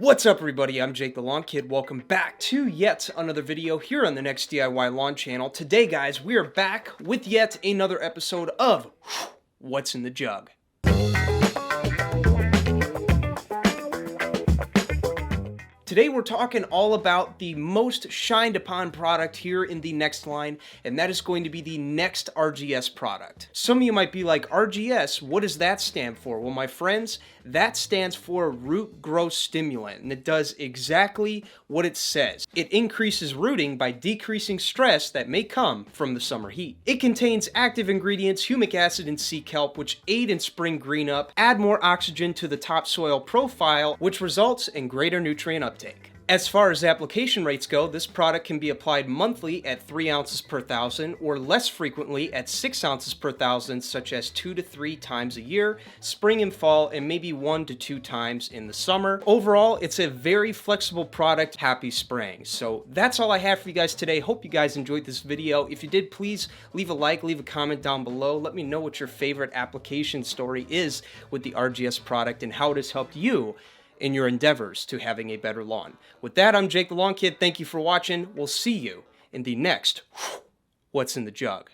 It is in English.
What's up everybody, I'm Jake the Lawn Kid. Welcome back to yet another video here on the N-Ext DIY Lawn channel. Today guys, we are back with yet another episode of What's in the Jug. Today we're talking all about the most shined upon product here in the N-Ext line, and that is going to be the N-Ext RGS product. Some of you might be like, RGS, what does that stand for? Well, my friends, that stands for Root Growth Stimulant, and it does exactly what it says. It increases rooting by decreasing stress that may come from the summer heat. It contains active ingredients, humic acid and sea kelp, which aid in spring green up, add more oxygen to the topsoil profile, which results in greater nutrient uptake. As far as application rates go, this product can be applied monthly at 3 ounces per thousand or less frequently at 6 ounces per thousand, such as 2 to 3 times a year, spring and fall, and maybe 1 to 2 times in the summer. Overall, it's a very flexible product. Happy spraying. So that's all I have for you guys today. Hope you guys enjoyed this video. If you did, please leave a like, leave a comment down below. Let me know what your favorite application story is with the RGS product and how it has helped you in your endeavors to having a better lawn. With that, I'm Jake the Lawn Kid. Thank you for watching. We'll see you in the next What's in the Jug.